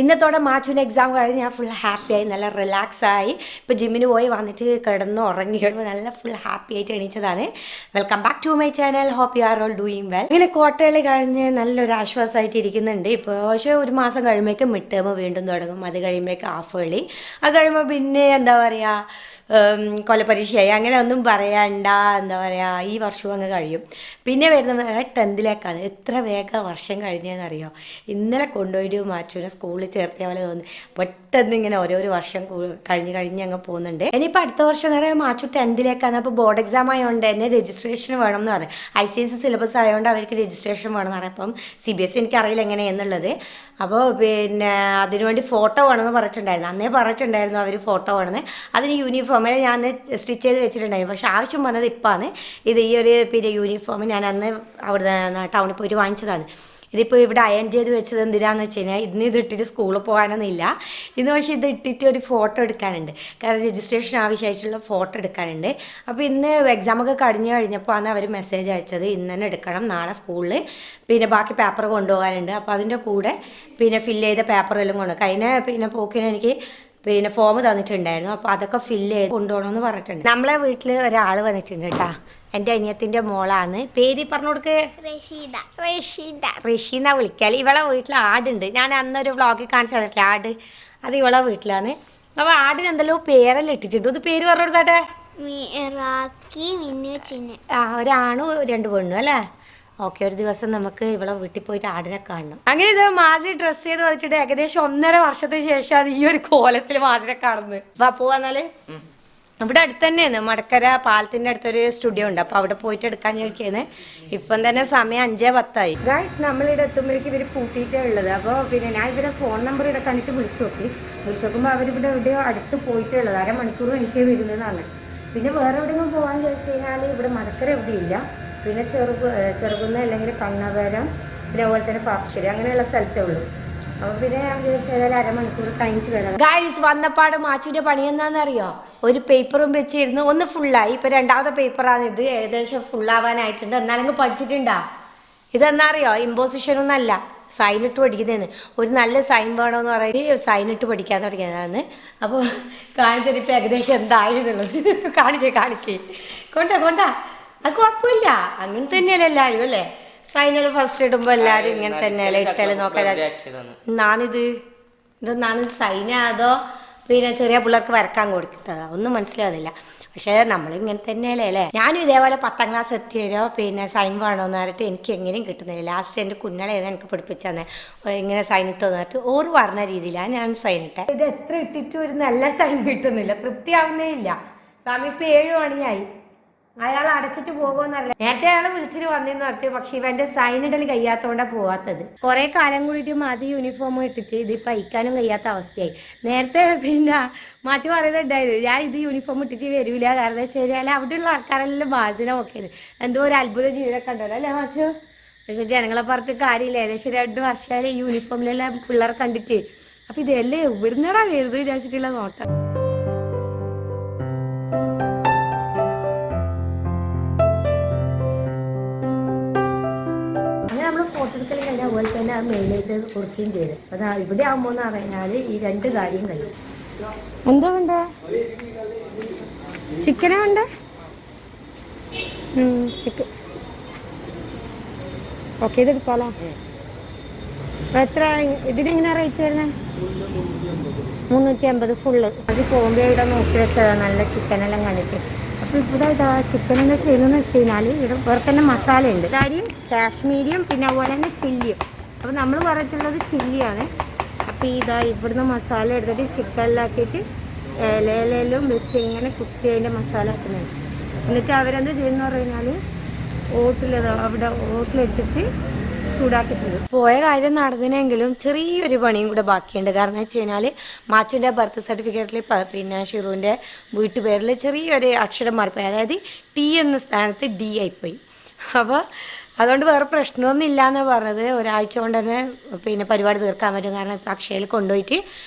ഇന്നത്തോടെ മാച്ചുവിൻ്റെ എക്സാം കഴിഞ്ഞ് ഞാൻ ഫുൾ ഹാപ്പിയായി, നല്ല റിലാക്സായി. ഇപ്പോൾ ജിമ്മിന് പോയി വന്നിട്ട് കിടന്ന് ഉറങ്ങി കഴിയുമ്പോൾ നല്ല ഫുൾ ഹാപ്പി ആയിട്ട് എണീച്ചതാണ്. Welcome back to my channel. Hope you are all doing well. ഇങ്ങനെ ക്വാർട്ടേർലി കഴിഞ്ഞ് നല്ലൊരു ആശ്വാസമായിട്ട് ഇരിക്കുന്നുണ്ട് ഇപ്പോൾ. പക്ഷേ ഒരു മാസം കഴിയുമ്പോഴേക്ക് മിഡ് ടേം വീണ്ടും തുടങ്ങും. അത് കഴിയുമ്പോഴേക്ക് ഹാഫ് ഏർലി, അത് കഴിയുമ്പോൾ പിന്നെ എന്താ പറയുക കൊലപരീക്ഷയായി. അങ്ങനെ ഒന്നും പറയണ്ട, എന്താ പറയുക, ഈ വർഷവും അങ്ങ് കഴിയും. പിന്നെ വരുന്നത് 10th എത്ര വേഗം വർഷം കഴിഞ്ഞതെന്നറിയോ. ഇന്നലെ കൊണ്ടുപോയിട്ട് മാച്ചുവിനെ സ്കൂളിൽ ചേർത്തിയ പോലെ തോന്നി. പെട്ടെന്ന് ഇങ്ങനെ ഓരോരോ വർഷം കഴിഞ്ഞ് അങ്ങ് പോകുന്നുണ്ട്. ഇനിയിപ്പോൾ അടുത്ത വർഷം എന്ന് പറയുമ്പോൾ മാച്ചു 10th. അപ്പോൾ ബോർഡ് എക്സാം ആയതുകൊണ്ട് തന്നെ രജിസ്ട്രേഷൻ വേണം എന്ന് പറയും. ICSE സിലബസ് ആയതുകൊണ്ട് അവർക്ക് രജിസ്ട്രേഷൻ വേണമെന്ന് പറയാം. അപ്പം CBSE എനിക്കറിയില്ല എങ്ങനെയെന്നുള്ളത്. അപ്പോൾ പിന്നെ അതിനുവേണ്ടി ഫോട്ടോ വേണമെന്ന് പറഞ്ഞിട്ടുണ്ടായിരുന്നു. അന്നേ പറഞ്ഞിട്ടുണ്ടായിരുന്നു അവർ ഫോട്ടോ വേണമെന്ന്. അതിന് യൂണിഫോമിൽ ഞാൻ സ്റ്റിച്ച് ചെയ്ത് വെച്ചിട്ടുണ്ടായിരുന്നു. പക്ഷേ ആവശ്യം വന്നത് ഇപ്പാണ്. ഇത് ഈ ഒരു പിന്നെ യൂണിഫോം ഞാൻ അന്ന് അവിടെ ടൗണിൽ പോയിട്ട് വാങ്ങിച്ചതാണ്. ഇതിപ്പോൾ ഇവിടെ അയൺ ചെയ്ത് വെച്ചത് എന്തിനാന്ന് വെച്ച് കഴിഞ്ഞാൽ ഇന്ന് ഇത് ഇട്ടിട്ട് സ്കൂളിൽ പോകാനൊന്നുമില്ല. ഇന്ന് പക്ഷേ ഇത് ഇട്ടിട്ട് ഒരു ഫോട്ടോ എടുക്കാനുണ്ട്. കാരണം രജിസ്ട്രേഷൻ ആവശ്യമായിട്ടുള്ള ഫോട്ടോ എടുക്കാനുണ്ട്. അപ്പോൾ ഇന്ന് എക്സാമൊക്കെ കഴിഞ്ഞപ്പോൾ ആണ് അവർ മെസ്സേജ് അയച്ചത് ഇന്ന് തന്നെ എടുക്കണം, നാളെ സ്കൂളിൽ പിന്നെ ബാക്കി പേപ്പർ കൊണ്ടുപോകാനുണ്ട്. അപ്പോൾ അതിൻ്റെ കൂടെ പിന്നെ ഫില്ല് ചെയ്ത പേപ്പറെല്ലാം കൊണ്ടുപോകും. കഴിഞ്ഞ പോക്കിന് എനിക്ക് പിന്നെ ഫോം തന്നിട്ടുണ്ടായിരുന്നു. അപ്പോൾ അതൊക്കെ ഫില്ല് ചെയ്ത് കൊണ്ടുപോകണമെന്ന് പറഞ്ഞിട്ടുണ്ട്. നമ്മളെ വീട്ടിൽ ഒരാൾ വന്നിട്ടുണ്ട് കേട്ടോ. എൻ്റെ അനിയത്തിൻ്റെ മോളാണ്. പേര് പറഞ്ഞു കൊടുക്ക്. റഷീദ വിളിക്കാൽ. ഇവളെ വീട്ടിൽ ആടുണ്ട്. ഞാൻ അന്നൊരു വ്ളോഗിൽ കാണിച്ചു തന്നിട്ടില്ല ആട്. അത് ഇവളെ വീട്ടിലാണ്. അപ്പോൾ ആടിന് എന്തെല്ലോ പേരെല്ലാം ഇട്ടിട്ടുണ്ട്. ഇത് പേര് പറഞ്ഞു കൊടുത്താട്ടെ. ഒരാണും 2 പെണ്ണും അല്ലേ. ഓക്കെ, ഒരു ദിവസം നമുക്ക് ഇവിടെ വീട്ടിൽ പോയിട്ട് ആടിനെ കാണണം. അങ്ങനെ ഇത് മാസി ഡ്രസ്സ് ചെയ്ത് വന്നിട്ട് ഏകദേശം 1.5 വർഷത്തിന് ശേഷമാണ് ഈ ഒരു കോലത്തിൽ മാസിനെ കാണുന്നത്. വാ പോവാന്നാല്. ഇവിടെ അടുത്ത് തന്നെയാണ്, മടക്കര പാലത്തിൻ്റെ അടുത്തൊരു സ്റ്റുഡിയോ ഉണ്ട്. അപ്പോൾ അവിടെ പോയിട്ട് എടുക്കാൻ ചോദിക്കുന്നത്. ഇപ്പം തന്നെ സമയം 5:10 ഗായ്സ്. നമ്മളിവിടെ എത്തുമ്പോഴേക്കും ഇവർ പൂട്ടിയിട്ടേ ഉള്ളത്. അപ്പോൾ പിന്നെ ഞാൻ ഇവരെ ഫോൺ നമ്പർ ഇവിടെ കണ്ടിട്ട് വിളിച്ചു നോക്കുമ്പോൾ അവരിവിടെ എവിടെയോ അടുത്ത് പോയിട്ടുള്ളത്. 1/2 മണിക്കൂർ എനിക്ക് വരുന്നതെന്നാണ്. പിന്നെ വേറെ എവിടെയെങ്കിലും പോകാമെന്ന് ചോദിച്ചു കഴിഞ്ഞാൽ ഇവിടെ മടക്കര എവിടെയില്ല. പിന്നെ ചെറുകുന്ന അല്ലെങ്കിൽ കണ്ണവരം, പിന്നെ അതുപോലെ തന്നെ പാപ്പശ്ശേരി, അങ്ങനെയുള്ള സ്ഥലത്തേ ഉള്ളൂ. അപ്പോൾ പിന്നെ ഞാൻ വിചാരിച്ചാൽ 1/2 മണിക്കൂർ കഴിഞ്ഞിട്ട് വരാം. ഗായ്സ്, വന്നപ്പാട് മാച്ചുവിൻ്റെ പണി എന്താണെന്നറിയോ, ഒരു പേപ്പറും വെച്ചിരുന്നു. ഒന്ന് ഫുള്ളായി. ഇപ്പോൾ 2ാമത്തെ പേപ്പറാണ് ഇത്. ഏകദേശം ഫുള്ളാവാനായിട്ടുണ്ട്. എന്നാലും പഠിച്ചിട്ടുണ്ടാ. ഇതെന്നറിയോ, ഇമ്പോസിഷനൊന്നല്ല, സൈൻ ഇട്ട് പഠിക്കുന്നതെന്ന്. ഒരു നല്ല സൈൻ വേണമെന്ന് പറഞ്ഞിട്ട് സൈൻ ഇട്ട് പഠിക്കാൻ തുടങ്ങിയതാണ്. അപ്പോൾ കാണിച്ചിട്ട് ഇപ്പോൾ ഏകദേശം എന്തായിരുന്നുള്ളത്. കാണിക്കേ കൊണ്ടാ. അത് കുഴപ്പമില്ല, അങ്ങനെ തന്നെയല്ലേ എല്ലാവരും അല്ലേ. സൈനൽ ഫസ്റ്റ് ഇടുമ്പോൾ എല്ലാവരും ഇങ്ങനെ തന്നെയല്ലേ ഇട്ടാലും നോക്കാതെ. ഇതൊന്നാണ് സൈന അതോ പിന്നെ ചെറിയ പിള്ളേർക്ക് വരക്കാൻ കൊടുത്തതാ, ഒന്നും മനസ്സിലാകുന്നില്ല. പക്ഷേ നമ്മളിങ്ങനെ തന്നെയല്ലേ അല്ലേ. ഞാനും ഇതേപോലെ 10ാം ക്ലാസ് എത്തിയരോ പിന്നെ സൈൻ വേണമെന്ന് പറഞ്ഞിട്ട് എനിക്ക് എങ്ങനെയും കിട്ടുന്നില്ല. ലാസ്റ്റ് എൻ്റെ കുഞ്ഞളേതാ എനിക്ക് പഠിപ്പിച്ചതന്നെ ഇങ്ങനെ സൈൻ ഇട്ടെന്ന് പറഞ്ഞിട്ട് ഓറ് പറഞ്ഞ രീതിയിലാണ് ഞാൻ സൈൻ ഇട്ടത്. ഇത് എത്ര ഇട്ടിട്ടും ഒരു നല്ല സൈൻ കിട്ടുന്നില്ല, തൃപ്തിയാവുന്നേ ഇല്ല. സമയം ഇപ്പോൾ 7 മണിയായി. അയാൾ അടച്ചിട്ട് പോകുമെന്നറിയില്ല. നേരത്തെ അയാൾ വിളിച്ചിട്ട് വന്നെന്ന് പറഞ്ഞു. പക്ഷെ ഇവന്റെ സൈൻ ഇടൽ കഴിയാത്തതുകൊണ്ടാണ് പോവാത്തത്. കുറെ കാലം കൂടിയിട്ട് മാറ്റി യൂണിഫോം ഇട്ടിട്ട് ഇത് പയിക്കാനും കഴിയാത്ത അവസ്ഥയായി. നേരത്തെ പിന്നെ മാറ്റി പറയുന്നുണ്ടായിരുന്നു ഞാൻ ഇത് യൂണിഫോം ഇട്ടിട്ട് വരൂല, കാരണം വെച്ച് കഴിഞ്ഞാൽ അവിടെയുള്ള ആൾക്കാരെല്ലാം മാച്ചിനെ നോക്കിയത് എന്തോ ഒരു അത്ഭുത ജീവിതമൊക്കെ ഉണ്ടല്ലോ അല്ലേ മാച്ചു. പക്ഷെ ജനങ്ങളെ പറഞ്ഞിട്ട് കാര്യമില്ല. ഏകദേശം 2 വർഷമായി യൂണിഫോമിലെല്ലാം പിള്ളേർ കണ്ടിട്ട്. അപ്പൊ ഇതെല്ലാം ഇവിടുന്നടാ വരുന്നത് വിചാരിച്ചിട്ടുള്ള നോട്ടം. ഫോട്ടോ എടുക്കൽ കഴിഞ്ഞാൽ അതുപോലെ തന്നെ അത് മെയിനായിട്ട് കൊടുക്കുകയും ചെയ്ത്. അത് ഇവിടെ ആകുമ്പോൾ എന്ന് പറഞ്ഞാൽ ഈ 2 കാര്യം കഴിയും. എന്താ വേണ്ട? ചിക്കനാ വേണ്ട? ചിക്കൻ ഓക്കെ, ഇതെടുക്കാലോ. എത്ര ഇതിനെങ്ങനെ റേറ്റ് വരുന്നത്? 350 ഫുള്ള്. അത് പോകുമ്പോൾ ഇവിടെ നോക്കി വെച്ചതാണ് നല്ല ചിക്കനെല്ലാം കണ്ടിട്ട്. അപ്പോൾ ഇവിടെ ചിക്കൻ എന്താ ചെയ്യുന്നതെന്ന് വെച്ച് കഴിഞ്ഞാൽ ഇവിടെ വേറെ തന്നെ മസാല ഉണ്ട്. കാര്യം കാശ്മീരിയും പിന്നെ അതുപോലെ തന്നെ ചില്ലിയും. അപ്പോൾ നമ്മൾ പറഞ്ഞിട്ടുള്ളത് ചില്ലിയാണ്. അപ്പോൾ ഇവിടുന്ന് മസാല എടുത്തിട്ട് ചിക്കനിലാക്കിയിട്ട് ഇലയിലെല്ലാം വെച്ച് ഇങ്ങനെ കുത്തി അതിൻ്റെ മസാല ആക്കുന്നുണ്ട്. എന്നിട്ട് അവരെന്ത് ചെയ്യുന്ന പറഞ്ഞാൽ ഓട്ടിലെടുത്തിട്ട് ചൂടാക്കിയിട്ടുണ്ട്. പോയ കാര്യം നടന്നതിനെങ്കിലും ചെറിയൊരു പണിയും കൂടെ ബാക്കിയുണ്ട്. കാരണം എന്ന് വെച്ച് കഴിഞ്ഞാൽ മാച്ചുവിൻ്റെ ബർത്ത് സർട്ടിഫിക്കറ്റിൽ പിന്നെ ഷിറുവിൻ്റെ വീട്ടുപേരിൽ ചെറിയൊരു അക്ഷരം മാറിപ്പോയി. അതായത് T എന്ന സ്ഥാനത്ത് D ആയിപ്പോയി. അപ്പോൾ അതുകൊണ്ട് വേറെ പ്രശ്നമൊന്നും ഇല്ലയെന്നാണ് പറഞ്ഞത്. ഒരാഴ്ച കൊണ്ട് തന്നെ പിന്നെ പരിപാടി തീർക്കാൻ പറ്റും. കാരണം ഇപ്പോൾ അക്ഷയയിൽ കൊണ്ടുപോയിട്ട്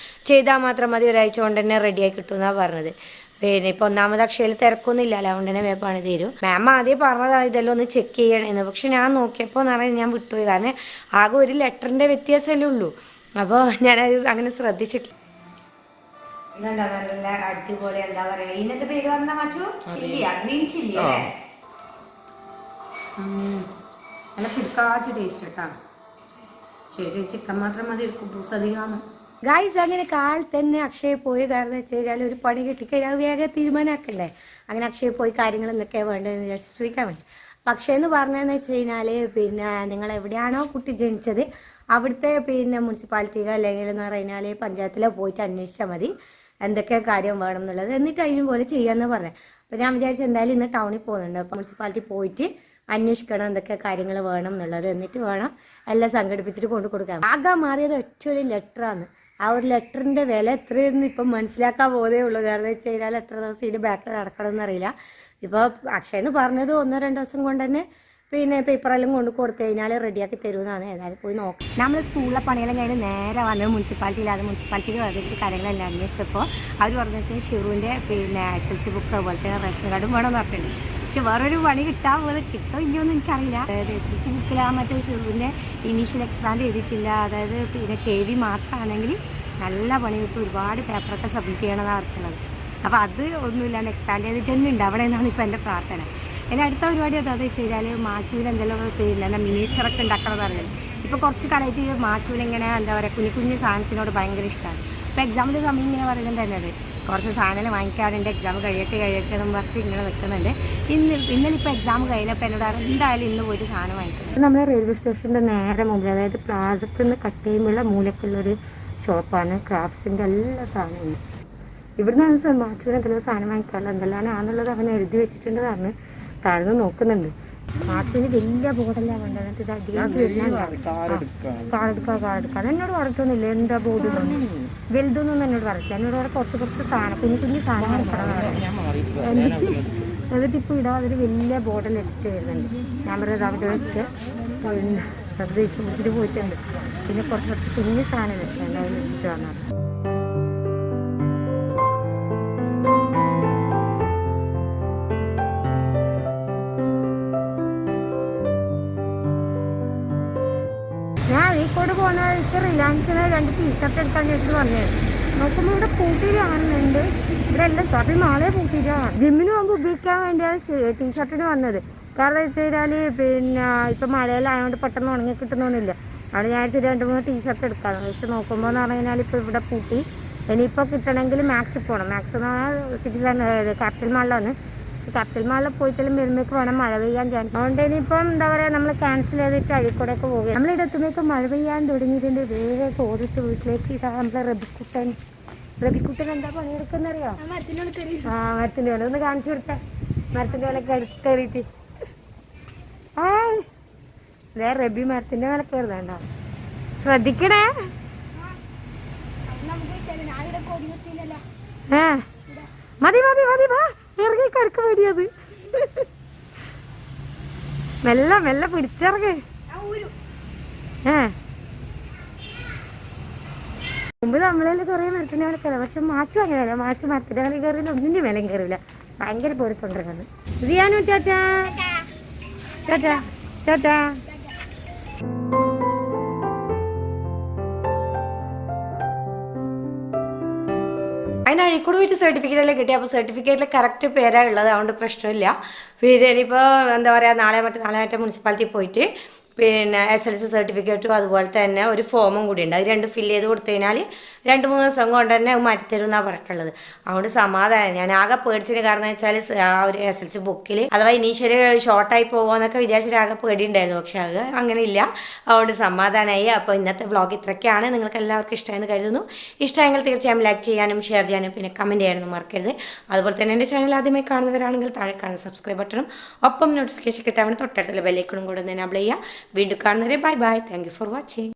ചെയ്താൽ മാത്രം മതി, ഒരാഴ്ച കൊണ്ട് തന്നെ റെഡിയായി കിട്ടുമെന്നാണ് പറഞ്ഞത്. പിന്നെ ഇപ്പോൾ 1ാമത് അക്ഷയയിൽ തിരക്കൊന്നുമില്ലല്ലോ, അതുകൊണ്ട് തന്നെ വേപ്പാണ് തരും. മാം ആദ്യം പറഞ്ഞതാണ് ഇതെല്ലാം ഒന്ന് ചെക്ക് ചെയ്യണമെന്ന്. പക്ഷെ ഞാൻ നോക്കിയപ്പോൾ എന്ന് പറഞ്ഞാൽ ഞാൻ വിട്ടുപോയി. കാരണം ആകെ ഒരു ലെറ്ററിൻ്റെ വ്യത്യാസമല്ലേ ഉള്ളൂ. അപ്പോൾ ഞാനത് അങ്ങനെ ശ്രദ്ധിച്ചിട്ടില്ല. ഇതുണ്ടോ നല്ല അടിപൊളി, എന്താ പറയാ ഇതിനൊക്കെ പേര് വന്ന മറ്റു ചില്ലിയാ, ഗ്രീൻ ചില്ലി അല്ലേ. നല്ല പിടിക്കാച്ച ടേസ്റ്റ് കേട്ടാ. ശരി, ചിക്കൻ മാത്രം മതി, കുബൂസ് അധികമാണ്. ഗായ്സ് അങ്ങനെ കാലത്ത് തന്നെ അക്ഷയ പോയി. കാരണം വെച്ച് കഴിഞ്ഞാൽ ഒരു പണി കിട്ടിക്കഴിഞ്ഞാൽ വേഗം തീരുമാനമാക്കണ്ടേ. അങ്ങനെ അക്ഷയ പോയി കാര്യങ്ങൾ എന്തൊക്കെയാണ് വേണ്ടതെന്ന് വിചാരിച്ച് ചോദിക്കാൻ വേണ്ടി. പക്ഷേ എന്ന് പറഞ്ഞതെന്ന് വെച്ച് കഴിഞ്ഞാൽ പിന്നെ നിങ്ങൾ എവിടെയാണോ കുട്ടി ജനിച്ചത് അവിടുത്തെ പിന്നെ മുനിസിപ്പാലിറ്റിയിലോ അല്ലെങ്കിൽ എന്ന് പറഞ്ഞാൽ പഞ്ചായത്തിലോ പോയിട്ട് അന്വേഷിച്ചാൽ മതി എന്തൊക്കെ കാര്യം വേണം എന്നുള്ളത്. എന്നിട്ട് അതിനും പോലെ ചെയ്യാമെന്ന് പറയാം. അപ്പോൾ ഞാൻ വിചാരിച്ചു എന്തായാലും ഇന്ന് ടൗണിൽ പോകുന്നുണ്ട്. അപ്പോൾ മുനിസിപ്പാലിറ്റി പോയിട്ട് അന്വേഷിക്കണം എന്തൊക്കെ കാര്യങ്ങൾ വേണം എന്നുള്ളത്. എന്നിട്ട് വേണം എല്ലാം സംഘടിപ്പിച്ചിട്ട് കൊണ്ടു കൊടുക്കാൻ. ആകെ മാറിയത് ഒറ്റ ഒരു ലെറ്ററാണ്. ആ ഒരു ലെറ്ററിൻ്റെ വില എത്രയെന്ന് ഇപ്പം മനസ്സിലാക്കാൻ പോതേ ഉള്ളൂ. കാരണം വെച്ച് കഴിഞ്ഞാൽ എത്ര ദിവസം ഇതിൻ്റെ ബാക്കിൽ നടക്കണമെന്ന് അറിയില്ല. ഇപ്പോൾ അക്ഷയെന്ന് പറഞ്ഞത് 1-2 ദിവസം കൊണ്ട് തന്നെ പിന്നെ പേപ്പറെല്ലാം കൊണ്ട് കൊടുത്തു കഴിഞ്ഞാൽ റെഡിയാക്കി തരുമെന്നാണ്. ഏതായാലും പോയി നോക്കാം. നമ്മൾ സ്കൂളിലെ പണിയെല്ലാം കഴിഞ്ഞ് നേരെ വന്നത് മുനിസിപ്പാലിറ്റിയിൽ. അത് മുനിസിപ്പാലിറ്റിയിൽ വന്നിട്ട് കാര്യങ്ങളെല്ലാം അന്വേഷിച്ചപ്പോൾ അവർ പറഞ്ഞു വെച്ചാൽ ഷിറുവിൻ്റെ പിന്നെ SLC ബുക്ക് അതുപോലെ തന്നെ റേഷൻ കാർഡും വേണമെന്ന് പറഞ്ഞിട്ടുണ്ട്. പക്ഷെ വേറൊരു പണി കിട്ടാൻ പോലെ കിട്ടോ ഇല്ലയോന്ന് എനിക്കറിയില്ല. അതായത് SLC ബുക്കിൽ ആ മറ്റേ ഷിറുവിൻ്റെ ഇനീഷ്യൽ എക്സ്പാൻഡ് ചെയ്തിട്ടില്ല. അതായത് പിന്നെ KV മാത്രമാണെങ്കിൽ നല്ല പണി കിട്ടും. ഒരുപാട് പേപ്പറൊക്കെ സബ്മിറ്റ് ചെയ്യണമെന്നാണ് പറഞ്ഞത്. അപ്പോൾ അത് ഒന്നുമില്ലാണ്ട് എക്സ്പാൻഡ് ചെയ്തിട്ട് തന്നെ ഉണ്ട് അവിടെ നിന്നാണ് ഇപ്പോൾ എൻ്റെ പ്രാർത്ഥന. എൻ്റെ അടുത്ത പരിപാടി എന്താണെന്ന് വെച്ച് കഴിഞ്ഞാൽ മാച്ചൂൽ എന്തെല്ലാം പിന്നെ മിനിയേച്ചറൊക്കെ ഉണ്ടാക്കണമെന്ന് അറിയാം. ഇപ്പോൾ കുറച്ച് കളയിട്ട് മാച്ചൂൽ ഇങ്ങനെ എന്താ പറയുക കുഞ്ഞു കുഞ്ഞു സാധനത്തിനോട് ഭയങ്കര ഇഷ്ടമാണ്. ഇപ്പോൾ എക്സാമിൻ്റെ സമയം ഇങ്ങനെ പറയുന്നത് തന്നെയാണ് കുറച്ച് സാധനം വാങ്ങിക്കാറുണ്ട്, എക്സാം കഴിയട്ടെ എന്ന് പറഞ്ഞിട്ട് ഇങ്ങനെ നിൽക്കുന്നുണ്ട്. ഇന്നലെ ഇപ്പോൾ എക്സാം കഴിഞ്ഞപ്പോൾ എന്നോട് എന്തായാലും ഇന്ന് പോയിട്ട് സാധനം വാങ്ങിക്കുന്നത്. നമ്മുടെ റെയിൽവേ സ്റ്റേഷൻ്റെ നേരെ മുമ്പിൽ, അതായത് പ്ലാസത്തിൽ നിന്ന് കട്ട് ചെയ്യുമ്പോഴുള്ള മൂലക്കുള്ളൊരു ഷോപ്പാണ്. ക്രാഫ്റ്റ്സിൻ്റെ എല്ലാ സാധനവും ഇവിടുന്ന് മാച്ചൂരിന് എന്തെങ്കിലും സാധനം വാങ്ങിക്കാറില്ല. എന്തെല്ലാം ആണെന്നുള്ളത് അവൻ എഴുതി വെച്ചിട്ടുണ്ട്. കാരണം താഴ്ന്ന് നോക്കുന്നുണ്ട്. മാച്ചൂന് വലിയ ബോർഡല്ല വേണ്ടത്. എന്നിട്ട് ഇത് അധികം കാറെടുക്കാം എന്നോട് പറഞ്ഞിട്ടൊന്നുമില്ല. എന്താ ബോർഡ് വലുതൊന്നും എന്നോട് പറഞ്ഞില്ല. എന്നോട് അവിടെ കുറച്ച് സാധനം കുഞ്ഞു സാധനം എന്നിട്ട് ഇപ്പോൾ ഇടാം അതൊരു വലിയ ബോർഡെല്ലാം എടുത്ത് വരുന്നുണ്ട്. ഞാൻ പറയുന്നത് അവിടെ വെച്ച് അത് ദേഷ്യം പോയിട്ടുണ്ട്. പിന്നെ കുറച്ച് കുഞ്ഞു സാധനം വെച്ചിട്ടുണ്ട്. അതിൽ വെച്ചിട്ട് വന്നാൽ ഞാൻ അഴീക്കോട് പോകുന്ന വഴിക്ക് റിലയൻസിന് 2 ടീഷർട്ട് എടുക്കാൻ ചേച്ചി പറഞ്ഞത്. നോക്കുമ്പോൾ ഇവിടെ പൂട്ടിയിട്ട് കാണുന്നുണ്ട്. ഇവിടെ എല്ലാം അത് നാളെ പൂട്ടിയിട്ടാണ്. ജിമ്മിന് പോകുമ്പോൾ ഉപയോഗിക്കാൻ വേണ്ടിയാണ് ടീഷർട്ടിന് വന്നത്. കാരണം വെച്ച് കഴിഞ്ഞാൽ പിന്നെ ഇപ്പം മഴയിലായതുകൊണ്ട് പെട്ടെന്ന് ഉണങ്ങി കിട്ടുന്നൊന്നുമില്ല. അവിടെ ഞാൻ 2-3 ടീഷർട്ട് എടുക്കാറ്. പക്ഷെ നോക്കുമ്പോൾ എന്ന് പറഞ്ഞു കഴിഞ്ഞാൽ ഇപ്പോൾ ഇവിടെ പൂട്ടി. ഇനിയിപ്പോൾ കിട്ടണമെങ്കിൽ മാക്സിൽ പോകണം. മാക്സ് എന്ന് പറഞ്ഞാൽ സിറ്റി ക്യാപിറ്റൽ മാളിലാണ്. ക്യാപിറ്റൽ മാളിൽ പോയിട്ടെല്ലാം വരുമ്പോഴേക്ക് വേണം മഴ പെയ്യാൻ ചാൻസ്. അതുകൊണ്ട് ഇനിയിപ്പം എന്താ പറയുക നമ്മൾ ക്യാൻസൽ ചെയ്തിട്ട് അഴീക്കോടൊക്കെ പോകുക. നമ്മളിവിടെ എത്തുമ്പോഴേക്കും മഴ പെയ്യാൻ തുടങ്ങിയിട്ടുണ്ട്. വേഗം ഓടിച്ച് വീട്ടിലേക്ക് ഇതാ നമ്മളെ റബിക്കുട്ടൻ എന്താ പണിയെടുക്കുന്നറിയോ? മരത്തിൻ്റെ വേല ഒന്ന് കാണിച്ചു കൊടുത്തേ. മരത്തിൻ്റെ വേലൊക്കെ അടുത്തേറിയിട്ട് വേറെ റബി മരത്തിൻ്റെ വേല കയറുന്നുണ്ടോ? ശ്രദ്ധിക്കണേ. മതി വാ ഇറങ്ങി കരക്ക് പേടിയത്. മെല്ലെ പിടിച്ചിറങ്ങ്. മുമ്പ് നമ്മളെല്ലാം കുറേ മരത്തിൻ്റെ മേലെ കയറാം. പക്ഷെ മാച്ചു അങ്ങനെയല്ല. മാച്ചു മരത്തിൻ്റെ മേലെ കയറില്ല, ഒന്നിൻ്റെ മേലെയും കയറില്ല. ഭയങ്കര പോരിക്കൊണ്ടിരുന്നത്. റിയാനു ടാറ്റാ. അതിന് അഴീക്കോട് പോയിട്ട് സർട്ടിഫിക്കറ്റെല്ലാം കിട്ടി. അപ്പോൾ സർട്ടിഫിക്കറ്റിൽ കറക്റ്റ് പേരാണ് ഉള്ളത്. അതുകൊണ്ട് പ്രശ്നമില്ല. പിന്നെ ഇനിയിപ്പോൾ എന്താ പറയുക നാളെ മറ്റേ മുനിസിപ്പാലിറ്റി പോയിട്ട് പിന്നെ SLC സർട്ടിഫിക്കറ്റും അതുപോലെ തന്നെ ഒരു ഫോമും കൂടി ഉണ്ട്. അത് 2 ഫില്ല് ചെയ്ത് കൊടുത്തു കഴിഞ്ഞാൽ 2-3 ദിവസം കൊണ്ട് തന്നെ മാറ്റിത്തരും എന്നാണ് പറഞ്ഞിട്ടുള്ളത്. അതുകൊണ്ട് സമാധാനം. ഞാൻ ആകെ പേടിച്ചതിന് കാരണം വെച്ചാൽ ആ ഒരു SLC ബുക്കിൽ അഥവാ ഇനീഷ്യലി ഷോർട്ടായി പോകുമെന്നൊക്കെ വിചാരിച്ചിട്ട് ആകെ പേടിയുണ്ടായിരുന്നു. പക്ഷെ അത് അങ്ങനെ ഇല്ല. അതുകൊണ്ട് സമാധാനമായി. അപ്പോൾ ഇന്നത്തെ വ്ളോഗ് ഇത്രയൊക്കെയാണ്. നിങ്ങൾക്ക് എല്ലാവർക്കും ഇഷ്ടമായെന്ന് കരുതുന്നു. ഇഷ്ടമായെങ്കിൽ തീർച്ചയായും ലൈക്ക് ചെയ്യാനും ഷെയർ ചെയ്യാനും പിന്നെ കമൻറ്റ് ചെയ്യാനൊന്നും മറക്കരുത്. അതുപോലെ തന്നെ എൻ്റെ ചാനൽ ആദ്യമായി കാണുന്നവരാണെങ്കിൽ താഴെ കാണുന്ന സബ്സ്ക്രൈബ് ബട്ടണും ഒപ്പം നോട്ടിഫിക്കേഷൻ കിട്ടാൻ വേണ്ടി തൊട്ടടുത്തുള്ള ബെല്ലൈക്കണും കൂടെ എനേബിൾ ചെയ്യുക. വീണ്ടും കാണുന്നവരെ bye. Thank you for watching.